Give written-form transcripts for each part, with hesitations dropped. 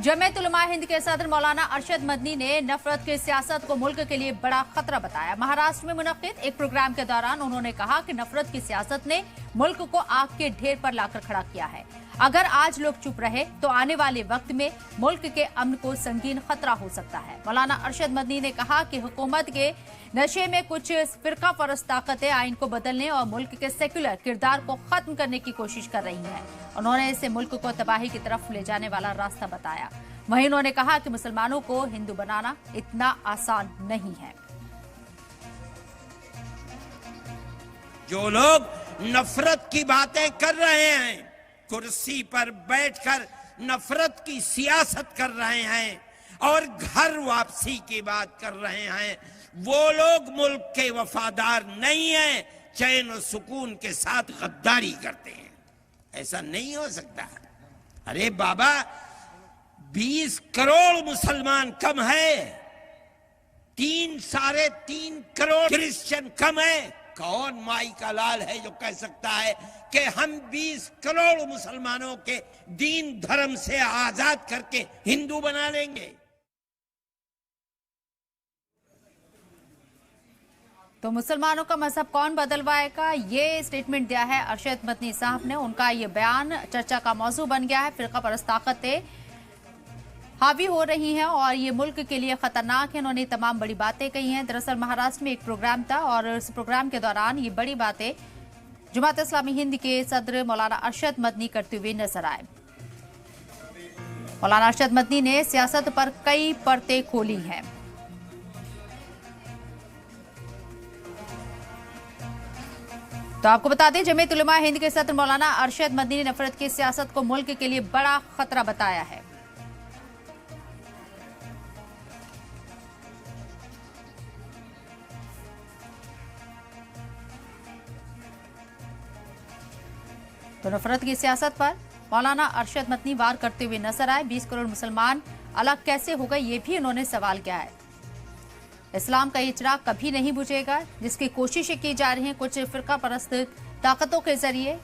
जमीयत उलमा हिंद के सदर मौलाना अरशद मदनी ने नफरत की सियासत को मुल्क के लिए बड़ा खतरा बताया। महाराष्ट्र में मुनक्किद एक प्रोग्राम के दौरान उन्होंने कहा कि नफरत की सियासत ने मुल्क को आग के ढेर पर लाकर खड़ा किया है। अगर आज लोग चुप रहे तो आने वाले वक्त में मुल्क के अमन को संगीन खतरा हो सकता है। मौलाना अरशद मदनी ने कहा कि हुकूमत के नशे में कुछ फिरका परस्त ताकतें आइन को बदलने और मुल्क के सेक्युलर किरदार को खत्म करने की कोशिश कर रही हैं। उन्होंने इसे मुल्क को तबाही की तरफ ले जाने वाला रास्ता बताया। वहीं उन्होंने कहा कि मुसलमानों को हिंदू बनाना इतना आसान नहीं है। जो लोग नफरत की बातें कर रहे हैं, कुर्सी पर बैठकर नफरत की सियासत कर रहे हैं और घर वापसी की बात कर रहे हैं, वो लोग मुल्क के वफादार नहीं हैं, चैन और सुकून के साथ गद्दारी करते हैं। ऐसा नहीं हो सकता। अरे बाबा, 20 करोड़ मुसलमान कम है, 3-3.5 करोड़ क्रिश्चियन कम है। कौन माई का लाल है जो कह सकता है कि हम 20 करोड़ मुसलमानों के दीन धर्म से आजाद करके हिंदू बना लेंगे? तो मुसलमानों का मजहब कौन बदलवाएगा, ये स्टेटमेंट दिया है अरशद मदनी साहब ने। उनका ये बयान चर्चा का मौजू बन गया है। फिरका परस्त ताकतें हावी हो रही हैं और ये मुल्क के लिए खतरनाक है। उन्होंने तमाम बड़ी बातें कही हैं। दरअसल महाराष्ट्र में एक प्रोग्राम था और इस प्रोग्राम के दौरान ये बड़ी बातें जमात इस्लामी हिंद के सदर मौलाना अरशद मदनी करते हुए नजर आए। मौलाना अरशद मदनी ने सियासत पर कई परतें खोली हैं। तो आपको बता दें, जमीयत उलमा हिंद के सदर मौलाना अरशद मदनी ने नफरत की सियासत को मुल्क के लिए बड़ा खतरा बताया है। तो नफरत की सियासत पर मौलाना अरशद मदनी वार करते हुए नजर आए। 20 करोड़ मुसलमान अलग कैसे हो गए, ये भी उन्होंने सवाल किया है। इस्लाम का ये चिराग कभी नहीं बुझेगा, जिसकी कोशिशें की जा रही हैं कुछ फिरका परस्त ताकतों के जरिए।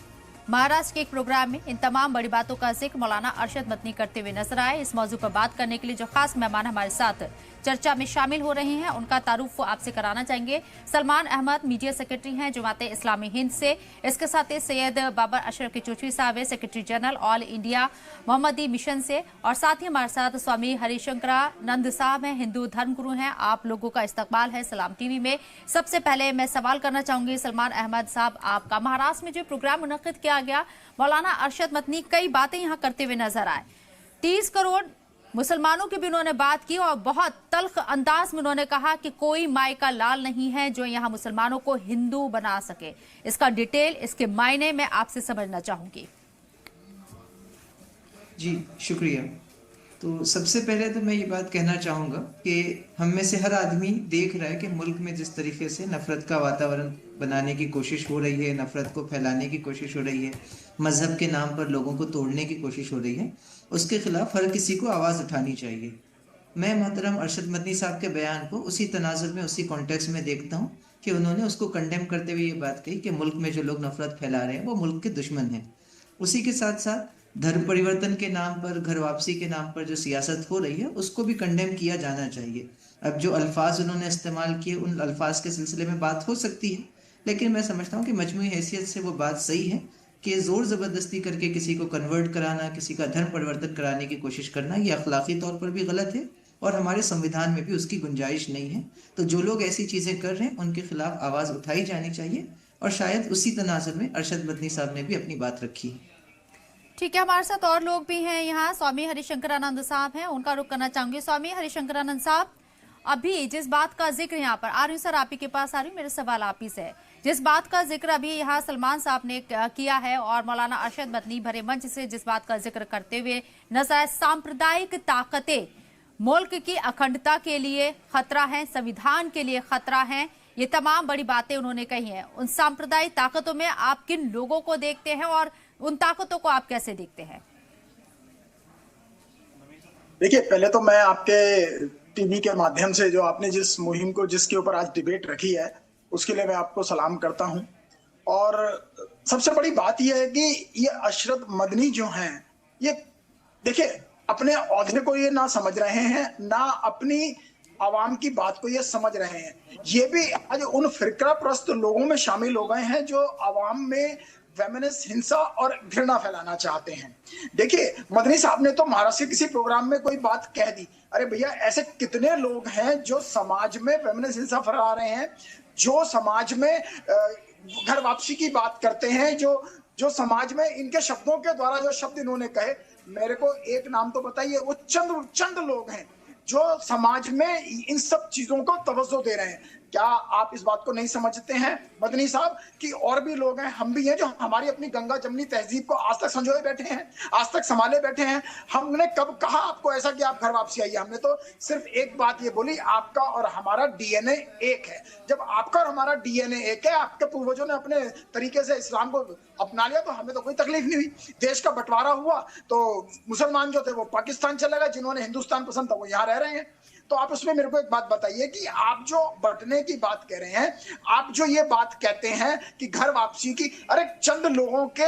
महाराष्ट्र के एक प्रोग्राम में इन तमाम बड़ी बातों का जिक्र मौलाना अरशद मदनी करते हुए नजर आए। इस मौजू पर बात करने के लिए जो खास मेहमान हमारे साथ चर्चा में शामिल हो रहे हैं, उनका तारुफ आपसे कराना चाहेंगे। सलमान अहमद मीडिया सेक्रेटरी हैं जमात इस्लामी हिंद से। इसके साथ ही सैयद बाबर अशरफ किचुचवी साहब है, सेक्रेटरी जनरल ऑल इंडिया मोहम्मदी मिशन से। और साथ ही हमारे साथ स्वामी हरिशंकरानंद साहब हैं, हिंदू धर्मगुरु हैं। आप लोगों का इस्तकबाल है सलाम टीवी में। सबसे पहले मैं सवाल करना चाहूंगी सलमान अहमद साहब, आपका महाराष्ट्र में जो प्रोग्राम मुनक्किद किया गया, मौलाना अरशद मदनी कई बातें यहां करते हुए नजर आए। 30 करोड़ मुसलमानों की भी उन्होंने बात की और बहुत तल्ख अंदाज में उन्होंने कहा कि कोई माई का लाल नहीं है जो यहां मुसलमानों को हिंदू बना सके। इसका डिटेल, इसके मायने मैं आपसे समझना चाहूंगी। जी शुक्रिया। तो सबसे पहले तो मैं ये बात कहना चाहूँगा कि हम में से हर आदमी देख रहा है कि मुल्क में जिस तरीके से नफ़रत का वातावरण बनाने की कोशिश हो रही है, नफ़रत को फैलाने की कोशिश हो रही है, मज़हब के नाम पर लोगों को तोड़ने की कोशिश हो रही है, उसके खिलाफ हर किसी को आवाज़ उठानी चाहिए। मैं मोहतरम अरशद मदनी साहब के बयान को उसी तनाजुर में, उसी कॉन्टेक्स्ट में देखता हूँ कि उन्होंने उसको कंडेम करते हुए ये बात कही कि मुल्क में जो लोग नफ़रत फैला रहे हैं वो मुल्क के दुश्मन हैं। उसी के साथ साथ धर्म परिवर्तन के नाम पर, घर वापसी के नाम पर जो सियासत हो रही है उसको भी कंडेम किया जाना चाहिए। अब जो अल्फाज उन्होंने इस्तेमाल किए, उन अल्फाज के सिलसिले में बात हो सकती है, लेकिन मैं समझता हूँ कि मजमूई हैसियत से वो बात सही है कि ज़ोर ज़बरदस्ती करके किसी को कन्वर्ट कराना, किसी का धर्म परिवर्तन कराने की कोशिश करना, ये अखलाकी तौर पर भी गलत है और हमारे संविधान में भी उसकी गुंजाइश नहीं है। तो जो लोग ऐसी चीज़ें कर रहे हैं उनके खिलाफ आवाज़ उठाई जानी चाहिए और शायद उसी तनाजुर में अरशद मदनी साहब ने भी अपनी बात रखी है। ठीक है, हमारे साथ और लोग भी हैं यहाँ। स्वामी हरिशंकरानंद साहब हैं, उनका रुख करना चाहूंगी। स्वामी हरिशंकरानंद साहब, अभी जिस बात का जिक्र यहाँ पर आ रही हूँ, सर आप ही के पास आ रही हूँ, मेरा सवाल आप ही से है। जिस बात का जिक्र अभी यहाँ सलमान साहब ने किया है और मौलाना अरशद मदनी भरे मंच से जिस बात का जिक्र करते हुए नजर आए, सांप्रदायिक ताकतें मुल्क की अखंडता के लिए खतरा है, संविधान के लिए खतरा है, ये तमाम बड़ी बातें उन्होंने कही हैं। उन सांप्रदायिक ताकतों में आप किन लोगों को देखते हैं और उन ताकतों को आप कैसे देखते हैं? देखिए, पहले तो मैं आपके टीवी के माध्यम से जो आपने जिस मुहिम को, जिसके ऊपर आज डिबेट रखी है, उसके लिए मैं आपको सलाम करता हूं। और सबसे बड़ी बात यह है कि ये अरशद मदनी जो हैं, ये देखिए अपने औहदे को ये ना समझ रहे हैं, ना अपनी आवाम की बात को ये समझ रहे हैं। ये भी आज उन फिरकाप्रस्त लोगों में शामिल हो गए हैं जो आवाम में फेमिनिस्ट हिंसा और घृणा फैलाना चाहते हैं। देखिए, मदनी साहब ने तो महाराष्ट्र के किसी प्रोग्राम में कोई बात कह दी। अरे भैया, ऐसे कितने लोग हैं जो समाज में फेमिनिस्ट हिंसा फैला रहे हैं, जो समाज में घर वापसी की बात करते हैं, जो समाज में इनके शब्दों के द्वारा जो शब्द इन्होंने कहे, मेरे को एक नाम तो बताइए। वो चंद लोग हैं जो समाज में इन सब चीजों को तवज्जो दे रहे हैं। क्या आप इस बात को नहीं समझते हैं मदनी साहब कि और भी लोग हैं, हम भी हैं, जो हमारी अपनी गंगा जमनी तहजीब को आज तक संजोए बैठे हैं, आज तक संभाले बैठे हैं? हमने कब कहा आपको ऐसा कि आप घर वापसी आइए? हमने तो सिर्फ एक बात ये बोली, आपका और हमारा डीएनए एक है। जब आपका और हमारा डीएनए एक है, आपके पूर्वजों ने अपने तरीके से इस्लाम को अपना लिया, तो हमें तो कोई तकलीफ नहीं हुई। देश का बंटवारा हुआ तो मुसलमान जो थे वो पाकिस्तान चले गए, जिन्होंने हिंदुस्तान पसंद था वो यहाँ रह रहे हैं। तो आप उसमें मेरे को एक बात बताइए कि आप जो बंटने की बात कह रहे हैं, आप जो ये बात कहते हैं कि घर वापसी की, अरे चंद लोगों के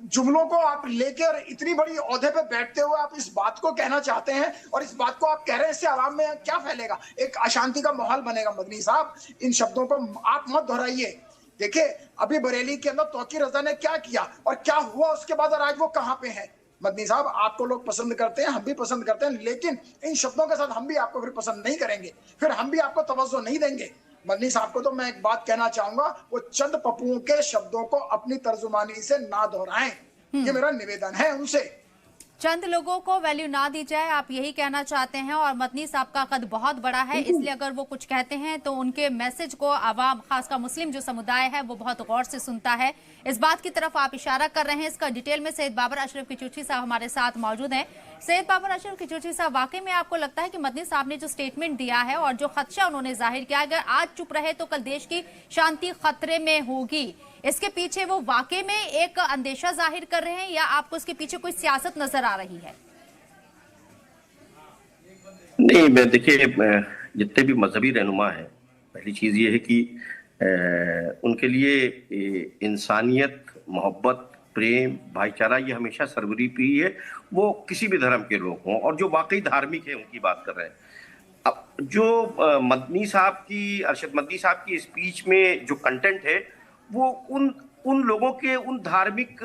जुमलों को आप लेकर इतनी बड़ी ओहदे पे बैठते हुए आप इस बात को कहना चाहते हैं, और इस बात को आप कह रहे हैं, इससे आवाम में क्या फैलेगा? एक अशांति का माहौल बनेगा। मदनी साहब, इन शब्दों को आप मत दोहराइए। देखिए, अभी बरेली के अंदर तौकीर रजा ने क्या किया और क्या हुआ उसके बाद, और आज वो कहां पे है? मदनी साहब, आपको लोग पसंद करते हैं, हम भी पसंद करते हैं, लेकिन इन शब्दों के साथ हम भी आपको फिर पसंद नहीं करेंगे, फिर हम भी आपको तवज्जो नहीं देंगे। मदनी साहब को तो मैं एक बात कहना चाहूंगा, वो चंद पप्पुओं के शब्दों को अपनी तर्जुमानी से ना दोहराएं। ये मेरा निवेदन है उनसे। चंद लोगों को वैल्यू ना दी जाए, आप यही कहना चाहते हैं। और मदनी साहब का कद बहुत बड़ा है, इसलिए अगर वो कुछ कहते हैं तो उनके मैसेज को आवाम, खासकर मुस्लिम जो समुदाय है, वो बहुत गौर से सुनता है। इस बात की तरफ आप इशारा कर रहे हैं। इसका डिटेल में सैयद बाबर अशरफ किचूची साहब हमारे साथ मौजूद हैं। सैयद बाबर अशरफ किचूची साहब, वाकई में आपको लगता है कि मदनी साहब ने जो स्टेटमेंट दिया है और जो खदशा उन्होंने जाहिर किया, अगर आज चुप रहे तो कल देश की शांति खतरे में होगी, इसके पीछे वो वाकई में एक अंदेशा जाहिर कर रहे हैं, या आपको इसके पीछे कोई सियासत नजर आ रही है? नहीं, मैं देखिए, जितने भी मजहबी रहनुमा हैं, पहली चीज ये है कि उनके लिए इंसानियत, मोहब्बत, प्रेम, भाईचारा ये हमेशा सर्वोपरि रही है। वो किसी भी धर्म के लोग हों, और जो वाकई धार्मिक है उनकी बात कर रहे हैं। अब जो मदनी साहब की, अरशद मदनी साहब की स्पीच में जो कंटेंट है, वो उन लोगों के, उन धार्मिक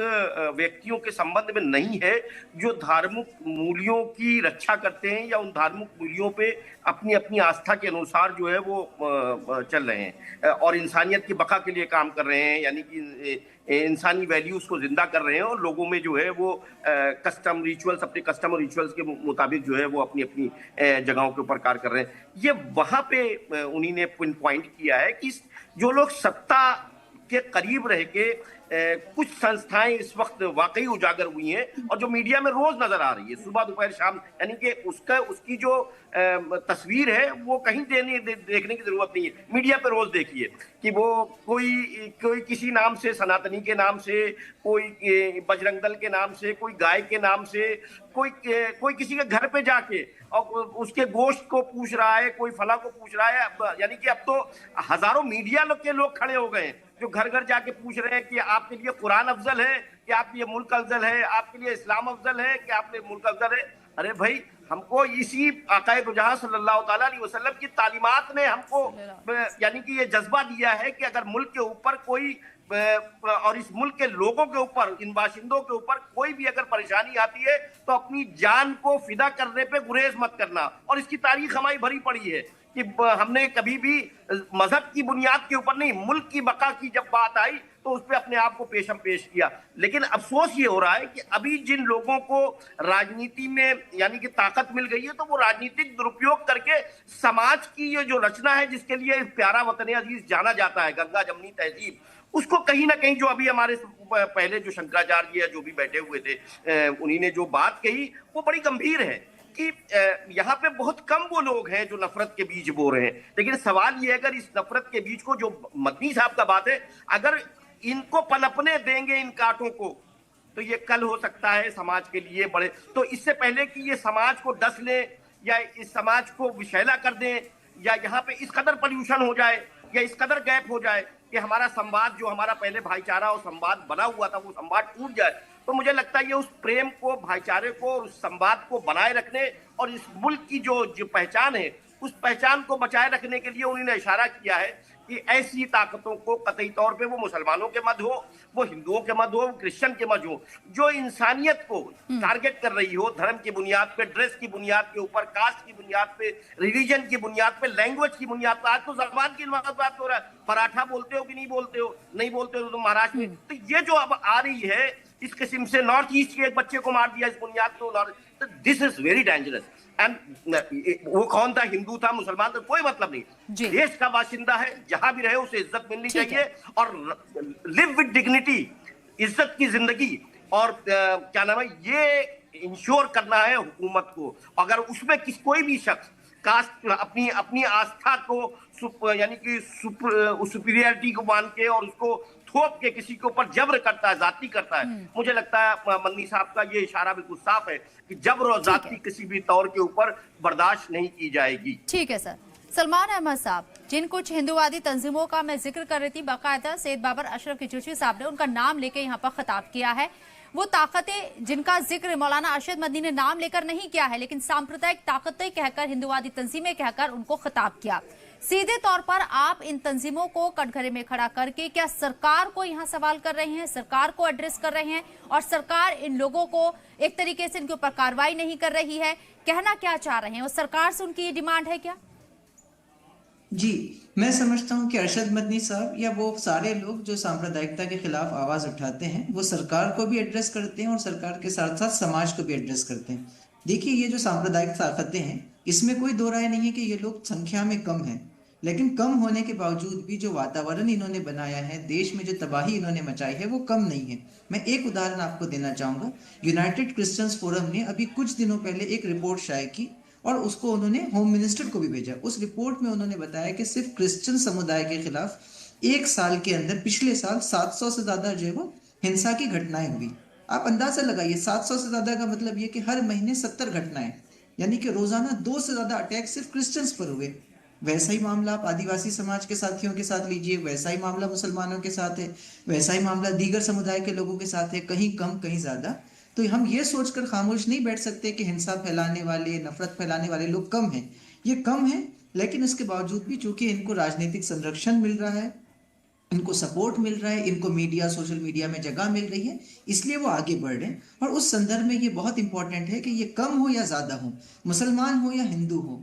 व्यक्तियों के संबंध में नहीं है जो धार्मिक मूल्यों की रक्षा करते हैं, या उन धार्मिक मूल्यों पे अपनी अपनी आस्था के अनुसार जो है वो चल रहे हैं और इंसानियत की बका के लिए काम कर रहे हैं, यानी कि इंसानी वैल्यूज को जिंदा कर रहे हैं, और लोगों में जो है वो कस्टम रिचुअल्स, अपने कस्टम और रिचुअल्स के मुताबिक जो है वो अपनी अपनी जगहों के ऊपर कार्य कर रहे हैं। ये वहां पे उन्हीं ने पॉइंट किया है कि जो लोग सत्ता के करीब रह के कुछ संस्थाएं इस वक्त वाकई उजागर हुई हैं, और जो मीडिया में रोज नजर आ रही है, सुबह दोपहर शाम, यानी कि उसकी जो तस्वीर है वो कहीं देखने की जरूरत नहीं है। मीडिया पे रोज देखिए कि वो कोई किसी नाम से, सनातनी के नाम से, कोई बजरंग दल के नाम से, कोई गाय के नाम से, कोई किसी के घर पे जाके और उसके गोश्त को पूछ रहा है, कोई फला को पूछ रहा है। यानी कि अब तो हजारों मीडिया के लोग खड़े हो गए जो घर घर जाके पूछ रहे हैं कि आपके लिए कुरान अफजल है, कि आपके लिए मुल्क अफजल है, आपके लिए इस्लाम अफजल है, कि आपके लिए मुल्क अफजल है। अरे भाई, हमको इसी आकाए दुजहा सल्लल्लाहु ताला अलैहि वसल्लम की तालीमात ने हमको यानी कि ये जज्बा दिया है कि अगर मुल्क के ऊपर कोई, और इस मुल्क के लोगों के ऊपर, इन बाशिंदों के ऊपर कोई भी अगर परेशानी आती है तो अपनी जान को फिदा करने पे गुरेज मत करना। और इसकी तारीख हमारी भरी पड़ी है कि हमने कभी भी मजहब की बुनियाद के ऊपर नहीं, मुल्क की बका की जब बात आई तो उस पर अपने आप को पेशम पेश किया। लेकिन अफसोस ये हो रहा है कि अभी जिन लोगों को राजनीति में यानी कि ताकत मिल गई है, तो वो राजनीतिक दुरुपयोग करके समाज की ये जो रचना है, जिसके लिए प्यारा वतन अजीज जाना जाता है, गंगा जमनी तहजीब, उसको कहीं ना कहीं, जो अभी हमारे पहले जो शंकराचार्य जी या जो भी बैठे हुए थे, उन्हीं ने जो बात कही वो बड़ी गंभीर है कि यहाँ पे बहुत कम वो लोग हैं जो नफरत के बीज बो रहे हैं। लेकिन सवाल ये है, अगर इस नफरत के बीज को, जो मदनी साहब का बात है, अगर इनको पनपने देंगे इन कांटों को, तो ये कल हो सकता है समाज के लिए बड़े, तो इससे पहले कि ये समाज को डस ले या इस समाज को विषैला कर दें, या यहाँ पे इस कदर पॉल्यूशन हो जाए या इस कदर गैप हो जाए कि हमारा संवाद, जो हमारा पहले भाईचारा और संवाद बना हुआ था, वो संवाद टूट जाए, तो मुझे लगता है ये उस प्रेम को, भाईचारे को और उस संवाद को बनाए रखने और इस मुल्क की जो पहचान है उस पहचान को बचाए रखने के लिए उन्होंने इशारा किया है कि ऐसी ताकतों को कतई तौर पे वो मुसलमानों के मध्य हो, वो हिंदुओं के मध्य हो, वो क्रिश्चियन के मध्य हो, जो इंसानियत को टारगेट कर रही हो, धर्म की बुनियाद पे, ड्रेस की बुनियाद के ऊपर, कास्ट की बुनियाद पे, रिलीजन की बुनियाद पे, लैंग्वेज की बुनियाद पे। आज तो जबान की बात हो रहा है, पराठा बोलते हो कि नहीं बोलते हो, नहीं बोलते हो तो महाराष्ट्र में। तो ये जो अब आ रही है इस किस्म से, नॉर्थ ईस्ट के एक बच्चे को मार दिया इस बुनियाद पे, this is very dangerous. And वो कौन था, हिंदू था, मुसलमान था, कोई मतलब नहीं। देश का बाशिंदा है, जहां भी रहे उसे इज्जत मिलनी चाहिए और लिव विद डिग्निटी, इज्जत की जिंदगी। और क्या नाम है, ये इंश्योर करना है हुकूमत को। अगर उसमें कोई भी शख्स कास्ट अपनी आस्था को यानी कि सुपीरियरिटी को मान के और उसको थोप के किसी के ऊपर जबर करता है, जाति करता है, मुझे लगता है मन्नी साहब का ये इशारा बिल्कुल साफ है कि जबर और जाति किसी भी तौर के ऊपर बर्दाश्त नहीं की जाएगी। ठीक है सर। सलमान अहमद साहब, जिन कुछ हिंदुवादी तंजीमों का मैं जिक्र कर रही थी, बाकायदा सैयद बाबर अशरफ किचलुची साहब ने उनका नाम लेके यहाँ पर खिताब किया है। वो ताकतें जिनका जिक्र मौलाना अरशद मदनी ने नाम लेकर नहीं किया है, लेकिन सांप्रदायिक ताकतें कहकर, हिंदुवादी तंजीमें कहकर उनको खिताब किया। सीधे तौर पर आप इन तंजीमों को कटघरे में खड़ा करके क्या सरकार को यहाँ सवाल कर रहे हैं, सरकार को एड्रेस कर रहे हैं, और सरकार इन लोगों को एक तरीके से इनके ऊपर कार्रवाई नहीं कर रही है, कहना क्या चाह रहे हैं? और सरकार से उनकी ये डिमांड है क्या? जी, मैं समझता हूं कि अरशद मदनी साहब या वो सारे लोग जो सांप्रदायिकता के खिलाफ आवाज उठाते हैं, वो सरकार को भी एड्रेस करते हैं और सरकार के साथ साथ समाज को भी एड्रेस करते हैं। देखिए, ये जो सांप्रदायिक ताकतें हैं, इसमें कोई दो राय नहीं है कि ये लोग संख्या में कम हैं, लेकिन कम होने के बावजूद भी जो वातावरण इन्होंने बनाया है, देश में जो तबाही इन्होंने मचाई है, वो कम नहीं है। मैं एक उदाहरण आपको देना चाहूंगा। यूनाइटेड क्रिश्चियंस फोरम ने अभी कुछ दिनों पहले एक रिपोर्ट शाये की और उसको उन्होंने होम मिनिस्टर को भी भेजा। उस रिपोर्ट में उन्होंने बताया कि सिर्फ क्रिश्चियन समुदाय के खिलाफ एक साल के अंदर, पिछले साल 700 से ज्यादा जो है वो हिंसा की घटनाएं हुई। आप अंदाजा लगाइए, 700 से ज्यादा का मतलब ये कि हर महीने 70 घटनाएं, यानी कि रोजाना 2 से ज्यादा अटैक सिर्फ क्रिश्चियंस पर हुए। वैसा ही मामला आप आदिवासी समाज के साथियों के साथ लीजिए, वैसा ही मामला मुसलमानों के साथ है, वैसा ही मामला दीगर समुदाय के लोगों के साथ है, कहीं कम कहीं ज्यादा। तो हम ये सोचकर खामोश नहीं बैठ सकते कि हिंसा फैलाने वाले, नफरत फैलाने वाले लोग कम हैं। ये कम हैं, लेकिन इसके बावजूद भी चूंकि इनको राजनीतिक संरक्षण मिल रहा है, इनको सपोर्ट मिल रहा है, इनको मीडिया, सोशल मीडिया में जगह मिल रही है, इसलिए वो आगे बढ़ रहे हैं। और उस संदर्भ में ये बहुत इंपॉर्टेंट है कि ये कम हो या ज्यादा हो, मुसलमान हो या हिंदू हो,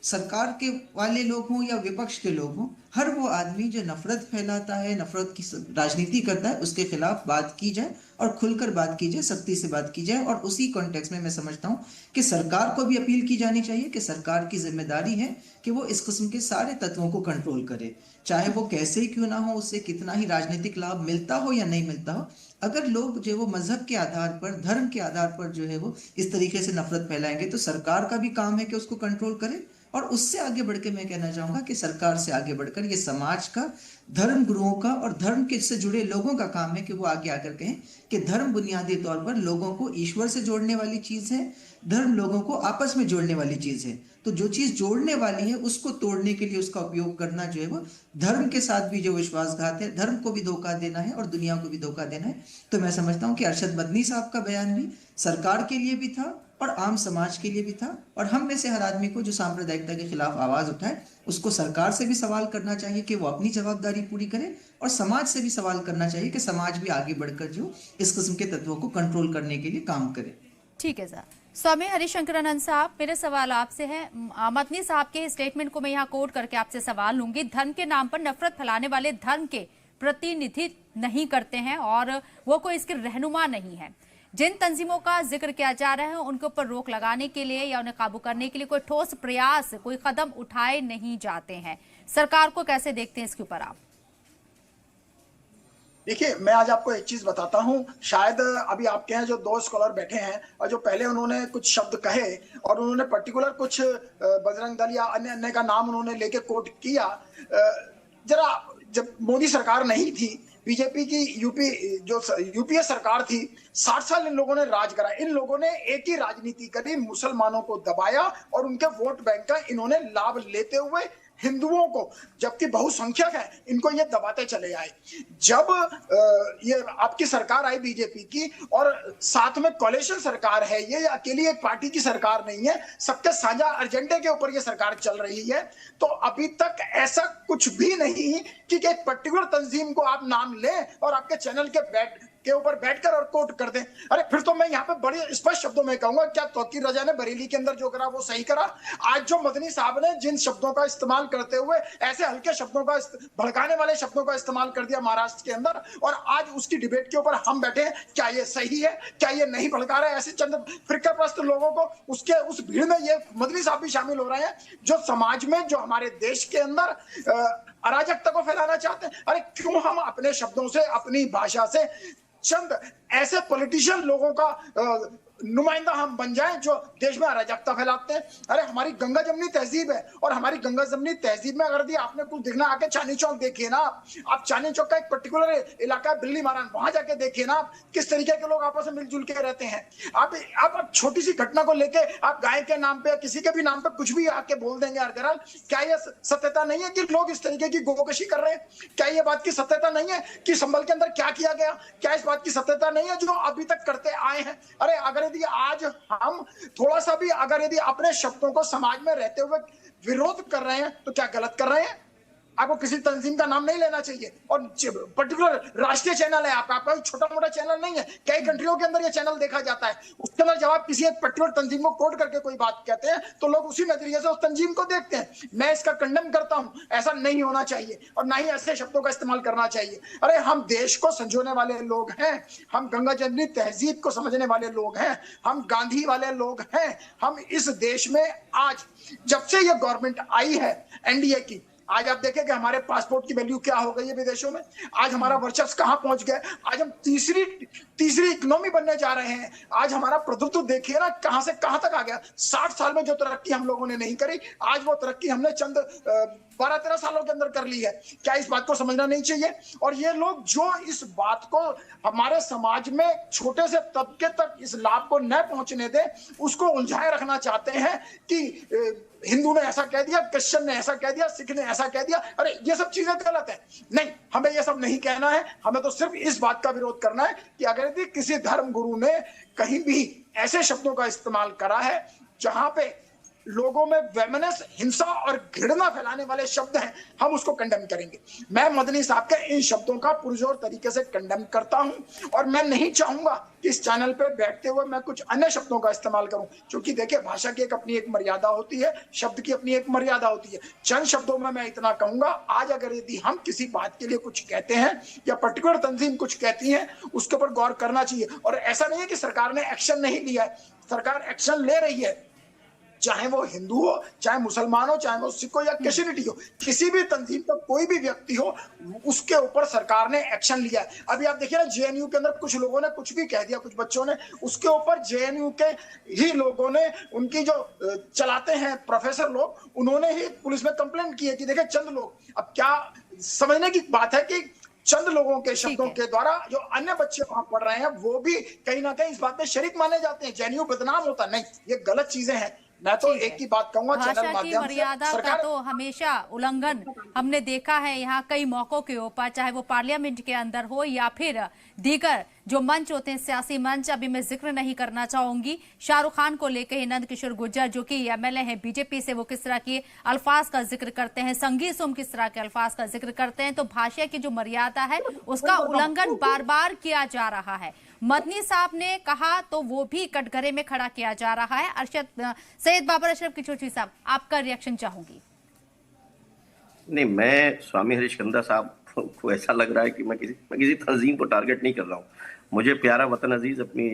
सरकार के वाले लोग हों या विपक्ष के लोग हों, हर वो आदमी जो नफरत फैलाता है, नफरत की राजनीति करता है, उसके खिलाफ बात की जाए और खुलकर बात की जाए, सख्ती से बात की जाए। और उसी कॉन्टेक्स्ट में मैं समझता हूं कि सरकार को भी अपील की जानी चाहिए कि सरकार की जिम्मेदारी है कि वो इस किस्म के सारे तत्वों को कंट्रोल करे, चाहे वो कैसे ही क्यों ना हो, उससे कितना ही राजनीतिक लाभ मिलता हो या नहीं मिलता हो। अगर लोग जो वो मजहब के आधार पर, धर्म के आधार पर जो है वो इस तरीके से नफरत फैलाएंगे, तो सरकार का भी काम है कि उसको कंट्रोल करे। और उससे आगे बढ़ के मैं कहना चाहूंगा कि सरकार से आगे बढ़कर ये समाज का, धर्म गुरुओं का और धर्म के से जुड़े लोगों का काम है कि वो आगे आकर कहें कि धर्म बुनियादी तौर पर लोगों को ईश्वर से जोड़ने वाली चीज है, धर्म लोगों को आपस में जोड़ने वाली चीज है। तो जो चीज जोड़ने वाली है उसको तोड़ने के लिए उसका उपयोग करना जो है वो धर्म के साथ भी जो विश्वासघात है, धर्म को भी धोखा देना है और दुनिया को भी धोखा देना है। तो मैं समझता हूँ कि अरशद मदनी साहब का बयान भी सरकार के लिए भी था और आम समाज के लिए भी था। और हम में से हर आदमी को जो सांप्रदायिकता के खिलाफ आवाज उठाए, उसको सरकार से भी सवाल करना चाहिए कि वो अपनी जवाबदारी पूरी करे, और समाज से भी सवाल करना चाहिए कि समाज भी आगे बढ़कर जो इस किस्म के तत्वों को कंट्रोल करने के लिए काम करे। ठीक है सर। स्वामी हरिशंकरानंद साहब, मेरे सवाल आपसे है। मदनी साहब के स्टेटमेंट को मैं यहाँ कोट करके आपसे सवाल लूंगी। धर्म के नाम पर नफरत फैलाने वाले धर्म के प्रतिनिधित्व नहीं करते हैं और वो कोई इसके रहनुमा नहीं है। जिन तंजीमों का जिक्र किया जा रहा है उनके ऊपर रोक लगाने के लिए या उन्हें काबू करने के लिए कोई ठोस प्रयास, कोई कदम उठाए नहीं जाते हैं। सरकार को कैसे देखते हैं इसके ऊपर आप? देखिए, मैं आज आपको एक चीज बताता हूं। शायद अभी आपके यहाँ जो 2 स्कॉलर बैठे हैं और जो पहले उन्होंने कुछ शब्द कहे और उन्होंने पर्टिकुलर कुछ बजरंग दल या अन्य का नाम उन्होंने लेके कोट किया। जरा जब मोदी सरकार नहीं थी, बीजेपी की यूपीए सरकार थी, 60 साल इन लोगों ने राज करा। इन लोगों ने एक ही राजनीति करी, मुसलमानों को दबाया और उनके वोट बैंक का इन्होंने लाभ लेते हुए हिंदुओं को, जबकि बहुसंख्यक है, इनको ये दबाते चले आए। जब ये आपकी सरकार आई बीजेपी की, और साथ में कोalition सरकार है, ये अकेली एक पार्टी की सरकार नहीं है, सबके साझा एजेंडे के ऊपर ये सरकार चल रही है। तो अभी तक ऐसा कुछ भी नहीं कि एक पर्टिकुलर तंजीम को आप नाम लें और आपके चैनल के ऊपर बैठकर और कोट कर दें। अरे फिर तो मैं यहाँ पे बड़े स्पष्ट शब्दों में कहूंगा, क्या तौकीर रजा ने बरेली के अंदर जो करा वो सही करा? आज जो मदनी साहब ने जिन शब्दों का इस्तेमाल करते हुए ऐसे हल्के शब्दों का, भड़काने वाले शब्दों का इस्तेमाल कर दिया महाराष्ट्र के अंदर, और आज उसकी डिबेट के ऊपर हम बैठे हैं, क्या ये सही है? क्या ये नहीं भड़का रहा है ऐसे चंद फिरकाप्रस्त लोगों को? उसके उस भीड़ में ये मदनी साहब भी शामिल हो रहे हैं जो समाज में, जो हमारे देश के अंदर अराजकता को फैलाना चाहते हैं। अरे क्यों हम अपने शब्दों से, अपनी भाषा से चंद ऐसे पॉलिटिशियन लोगों का नुमाइंदा हम बन जाएं जो देश में अराजकता फैलाते हैं? अरे हमारी गंगा जमनी तहजीब है, और हमारी गंगा जमनी तहजीब में अगर आपने कुछ देखना, आके चांदनी चौक देखिए ना आप चांदनी चौक का एक पर्टिकुलर इलाका है बिल्ली मारान, वहां जाके देखिए ना किस तरीके के लोग आपस में मिलजुल के रहते हैं। आप छोटी सी घटना को लेके आप गाय के नाम पे, किसी के भी नाम पे कुछ भी आके बोल देंगे अगर, क्या यह सत्यता नहीं है कि लोग इस तरीके की गोकशी कर रहे हैं? क्या ये बात की सत्यता नहीं है कि संभल के अंदर क्या किया गया? क्या इस बात की सत्यता नहीं है जो अभी तक करते आए हैं? अरे अगर यदि आज हम थोड़ा सा भी अगर यदि अपने शब्दों को समाज में रहते हुए विरोध कर रहे हैं तो क्या गलत कर रहे हैं? आपको किसी तंजीम का नाम नहीं लेना चाहिए, और पर्टिकुलर राष्ट्रीय चैनल है आपका छोटा मोटा चैनल नहीं है। कई कंट्रियों के अंदर ये चैनल देखा जाता है, उसके अंदर जब आप किसी एक पर्टिकुलर तंजीम को कोट करके कोई बात कहते हैं तो लोग उसी नजरिए से उस तंजीम को देखते हैं। मैं इसका कंडेम करता हूं, ऐसा नहीं होना चाहिए और ना ही ऐसे शब्दों का इस्तेमाल करना चाहिए। अरे हम देश को संजोने वाले लोग हैं, हम गंगा जमनी तहजीब को समझने वाले लोग हैं, हम गांधी वाले लोग हैं। हम इस देश में आज जब से ये गवर्नमेंट आई है एनडीए की, आज आप देखें कि हमारे पासपोर्ट की वैल्यू क्या हो गई है विदेशों में। आज हमारा वर्चस्व कहां पहुंच गया। आज हम तीसरी इकोनॉमी बनने जा रहे हैं। आज हमारा प्रभुत्व देखिए ना कहां से कहां तक आ गया। 60 साल में जो तरक्की हम लोगों ने नहीं करी, आज वो तरक्की हमने चंद 12-13 सालों के अंदर कर ली है। क्या इस बात को समझना नहीं चाहिए? और ये लोग जो इस बात को हमारे समाज में छोटे से तबके तक इस लाभ को न पहुंचने दे, उसको उलझाए रखना चाहते हैं कि हिंदू ने ऐसा कह दिया, क्रिश्चियन ने ऐसा कह दिया, सिख ने ऐसा कह दिया। अरे ये सब चीजें गलत है। नहीं, हमें ये सब नहीं कहना है। हमें तो सिर्फ इस बात का विरोध करना है कि अगर यदि किसी धर्म गुरु ने कहीं भी ऐसे शब्दों का इस्तेमाल करा है जहां पे लोगों में वेमनेस, हिंसा और घृणा फैलाने वाले शब्द हैं, हम उसको कंडेम करेंगे। मैं मदनी साहब के इन शब्दों का पुरजोर तरीके से कंडेम करता हूं और मैं नहीं चाहूंगा कि इस चैनल पे बैठते हुए मैं कुछ अन्य शब्दों का इस्तेमाल करूं, क्योंकि देखिए भाषा की अपनी एक मर्यादा होती है, शब्द की अपनी एक मर्यादा होती है। चंद शब्दों में मैं इतना कहूंगा, आज अगर यदि हम किसी बात के लिए कुछ कहते हैं या पर्टिकुलर तंजीम कुछ कहती है, उसके ऊपर गौर करना चाहिए। और ऐसा नहीं है कि सरकार ने एक्शन नहीं लिया है, सरकार एक्शन ले रही है, चाहे वो हिंदू हो, चाहे मुसलमान हो, चाहे वो सिख हो या कैसिडिटी हो, किसी भी तंजीम का कोई भी व्यक्ति हो, उसके ऊपर सरकार ने एक्शन लिया है। अभी आप देखिए ना, जेएनयू के अंदर कुछ लोगों ने कुछ भी कह दिया, कुछ बच्चों ने, उसके ऊपर जेएनयू के ही लोगों ने, उनकी जो चलाते हैं प्रोफेसर लोग, उन्होंने ही पुलिस में कंप्लेंट की है कि देखिए चंद लोग, अब क्या समझने की बात है कि चंद लोगों के शब्दों के द्वारा जो अन्य बच्चे वहां पढ़ रहे हैं वो भी कहीं ना कहीं इस बात में शरीक माने जाते हैं। जेएनयू बदनाम होता नहीं, ये गलत चीजें हैं। मैं तो एक ही बात कहूंगा, भाषा की मर्यादा का तो हमेशा उल्लंघन हमने देखा है यहाँ कई मौकों के ऊपर, चाहे वो पार्लियामेंट के अंदर हो या फिर दीगर जो मंच होते हैं, सियासी मंच। अभी मैं जिक्र नहीं करना चाहूंगी शाहरुख खान को लेकर ही, नंद किशोर गुर्जर जो कि एमएलए हैं बीजेपी से, वो किस तरह के अल्फाज का जिक्र करते हैं, संगीत सोम किस तरह के अल्फाज का जिक्र करते हैं। तो भाषा की जो मर्यादा है उसका उल्लंघन बार बार किया जा रहा है। मदनी साहब ने कहा तो वो भी कटघरे में खड़ा किया जा रहा है। सैयद बाबर अशरफ किशोर साहब, आपका रिएक्शन चाहूंगी। नहीं, मैं स्वामी हरीशचंद्र साहब को ऐसा लग रहा है कि मैं किसी तंजीम को टारगेट नहीं कर रहा हूँ। मुझे प्यारा वतन अजीज अपनी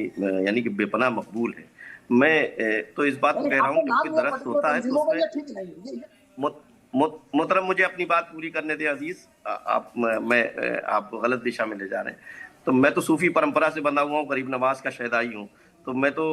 यानी कि बेपनाह मकबूल है। मैं तो इस बात को कह रहा हूँ कि दरख्त होता है तो उसमें मोहतरम मुझे अपनी बात पूरी करने दे अजीज। आप गलत दिशा में ले जा रहे हैं। तो मैं तो सूफी परंपरा से बंधा हुआ हूँ, गरीब नवाज का शहदाई हूँ। तो मैं तो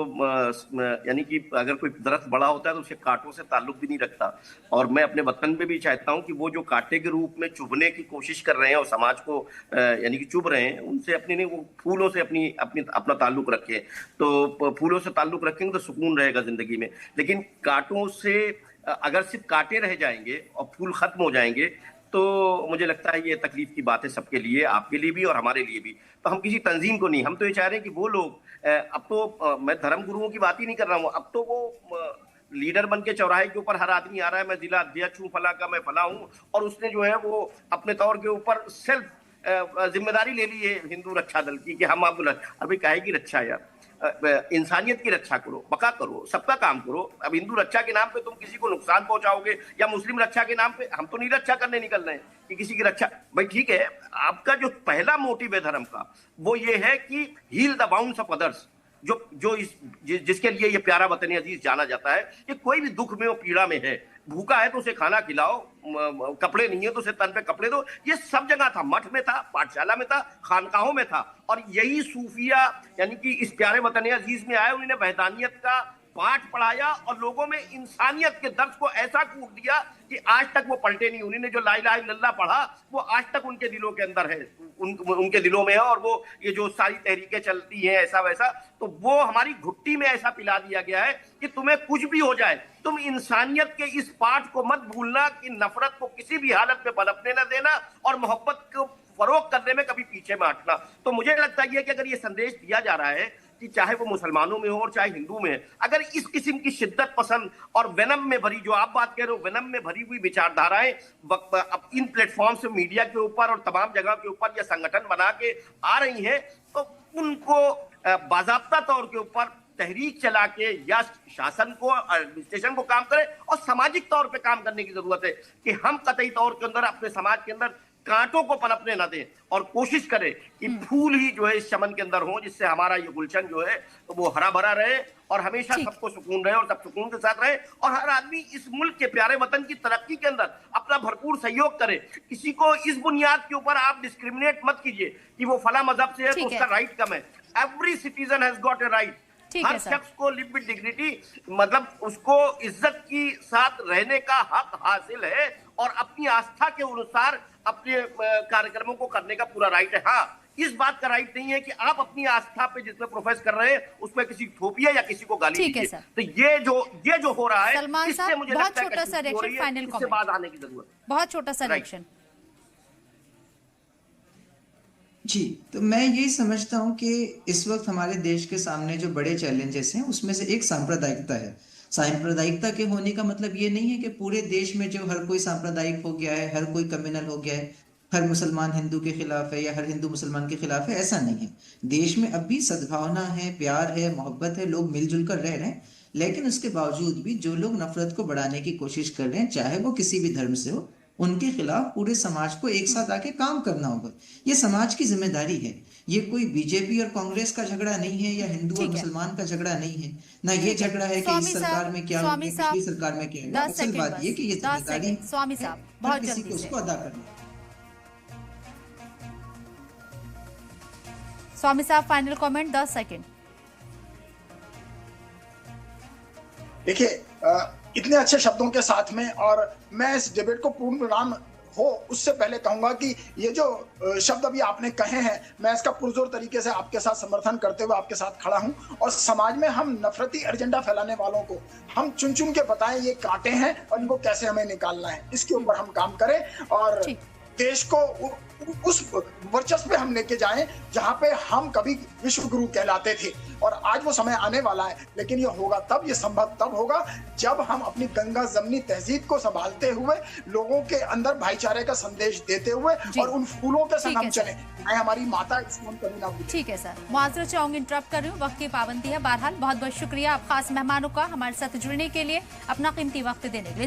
यानी कि अगर कोई दरख्त बड़ा होता है तो उसके कांटों से ताल्लुक भी नहीं रखता। और मैं अपने वतन पे भी चाहता हूँ कि वो जो कांटे के रूप में चुभने की कोशिश कर रहे हैं और समाज को यानी कि चुभ रहे हैं, उनसे अपने नहीं, वो फूलों से अपना ताल्लुक रखें। तो फूलों से ताल्लुक रखेंगे तो सुकून रहेगा जिंदगी में। लेकिन कांटों से अगर सिर्फ कांटे रह जाएंगे और फूल खत्म हो जाएंगे तो मुझे लगता है ये तकलीफ की बात है सबके लिए, आपके लिए भी और हमारे लिए भी। तो हम किसी तंजीम को नहीं, हम तो ये चाह रहे हैं कि वो लोग, अब तो मैं धर्म गुरुओं की बात ही नहीं कर रहा हूँ, अब तो वो लीडर बन के चौराहे के ऊपर हर आदमी आ रहा है, मैं जिला अध्यक्ष हूँ, फला का मैं फला हूँ, और उसने जो है वो अपने तौर के ऊपर सेल्फ जिम्मेदारी ले ली है हिंदू रक्षा दल की कि हम आपको अभी काहे की रक्षा यार, इंसानियत की रक्षा करो, बका करो, सबका काम करो। अब हिंदू रक्षा के नाम पे तुम किसी को नुकसान पहुंचाओगे, या मुस्लिम रक्षा के नाम पे, हम तो नहीं रक्षा करने निकल रहे हैं कि किसी की रक्षा। भाई ठीक है, आपका जो पहला मोटिव है धर्म का वो ये है कि heal the bounds of others, जिसके लिए ये प्यारा वतन अजीज जाना जाता है कि कोई भी दुख में और पीड़ा में है, भूखा है तो उसे खाना खिलाओ, कपड़े नहीं है तो उसे तन पे कपड़े दो। ये सब जगह था, मठ में था, पाठशाला में था, खानकाहों में था, और यही सूफिया यानी कि इस प्यारे वतन अजीज में आए, उन्होंने वहदानियत का पाठ पढ़ाया और लोगों में इंसानियत के दर्द को ऐसा कूट दिया कि आज तक वो पलटे नहीं। उन्होंने जो ला इलाहा इल्लल्लाह पढ़ा वो आज तक उनके दिलों के अंदर है, उनके दिलों में है, और वो ये जो सारी तहरीकें चलती हैं ऐसा वैसा, तो वो हमारी घुट्टी में ऐसा पिला दिया गया है कि तुम्हें कुछ भी हो जाए, तुम इंसानियत के इस पाठ को मत भूलना कि नफरत को किसी भी हालत में पनपने न देना और मोहब्बत को फरोग करने में कभी पीछे में हटना। तो मुझे लगता है कि अगर ये संदेश दिया जा रहा है कि चाहे वो मुसलमानों में हो और चाहे हिंदू में है, अगर इस किस्म की शिद्दत पसंद और वेनम में भरी, जो आप बात कह रहे हो, वेनम में भरी हुई विचारधाराएं अब इन प्लेटफॉर्म से मीडिया के ऊपर और तमाम जगह के ऊपर या संगठन बना के आ रही हैं, तो उनको बाजाब्ता तौर के ऊपर तहरीक चला के या शासन को, एडमिनिस्ट्रेशन को काम करे और सामाजिक तौर पे काम करने की जरूरत है कि हम कतई तौर के अंदर अपने समाज के अंदर कांटों को पनपने न दें और कोशिश करें कि फूल ही जो है इस चमन के अंदर हो, जिससे हमारा ये गुलशन जो है तो वो हरा भरा रहे और हमेशा सबको सुकून रहे और सब सुकून के साथ रहे, और हर आदमी इस मुल्क के प्यारे वतन की तरक्की के अंदर अपना भरपूर सहयोग करे। किसी को इस बुनियाद के ऊपर आप डिस्क्रिमिनेट मत कीजिए कि वो फला मजहब से है तो उसका राइट कम है। Every citizen has got a right. हर शख्स को लिव विद डिग्निटी, मतलब उसको इज्जत की साथ रहने का हक हासिल है और अपनी आस्था के अनुसार अपने कार्यक्रमों को करने का पूरा राइट है। हाँ, इस बात का राइट नहीं है कि आप अपनी आस्था पे जिसमें प्रोफेस कर रहे हैं उसमें किसी थोपिए या किसी को गाली दीजिए। तो ये जो हो रहा है, इससे मुझे लगता है कि इससे बात आने की जरूरत है। बहुत छोटा सा रिएक्शन। जी, तो मैं यही समझता हूँ कि इस वक्त हमारे देश के सामने जो बड़े चैलेंजेस हैं उसमें से एक सांप्रदायिकता है। सांप्रदायिकता के होने का मतलब ये नहीं है कि पूरे देश में जो हर कोई सांप्रदायिक हो गया है, हर कोई कम्युनल हो गया है, हर मुसलमान हिंदू के खिलाफ है या हर हिंदू मुसलमान के खिलाफ है, ऐसा नहीं है। देश में अब भी सद्भावना है, प्यार है, मोहब्बत है, लोग मिलजुल कर रह रहे हैं। लेकिन उसके बावजूद भी जो लोग नफरत को बढ़ाने की कोशिश कर रहे हैं, चाहे वो किसी भी धर्म से हो, उनके खिलाफ पूरे समाज को एक साथ आके काम करना होगा। ये समाज की जिम्मेदारी है। ये कोई बीजेपी और कांग्रेस का झगड़ा नहीं है या हिंदू और मुसलमान का झगड़ा नहीं है, ना ये झगड़ा है कि इस सरकार में क्या होगी, पिछली सरकार में क्या होगा। असल बात ये कि ये जिम्मेदारी स्वामी साहब बहुत किसी को जल्दी उसको अदा करना है। स्वामी साहब फाइनल कमेंट 10 सेकंड। देखिए, इतने अच्छे शब्दों के साथ में, और मैं इस डिबेट को पूर्ण विराम हो उससे पहले कहूंगा कि ये जो शब्द अभी आपने कहे हैं, मैं इसका पुरजोर तरीके से आपके साथ समर्थन करते हुए आपके साथ खड़ा हूं। और समाज में हम नफरती एजेंडा फैलाने वालों को हम चुन चुन के बताएं ये कांटे हैं और इनको कैसे हमें निकालना है, इसके ऊपर हम काम करें और देश को उस वर्चस्व पे हम लेके जाएं जहां पे हम कभी विश्व गुरु कहलाते थे। और आज वो समय आने वाला है, लेकिन ये होगा तब, ये संभव तब होगा जब हम अपनी गंगा जमनी तहजीब को संभालते हुए, लोगों के अंदर भाईचारे का संदेश देते हुए और उन फूलों के संग हम चले। मैं हमारी माता इसको हम कभी ना भूलें। ठीक है सर, माजरत चाहूंगी, इंटरप्ट कर रही हूँ, वक्त की पाबंदी है। बहरहाल बहुत बहुत शुक्रिया आप खास मेहमानों का हमारे साथ जुड़ने के लिए, अपना कीमती वक्त देने के लिए।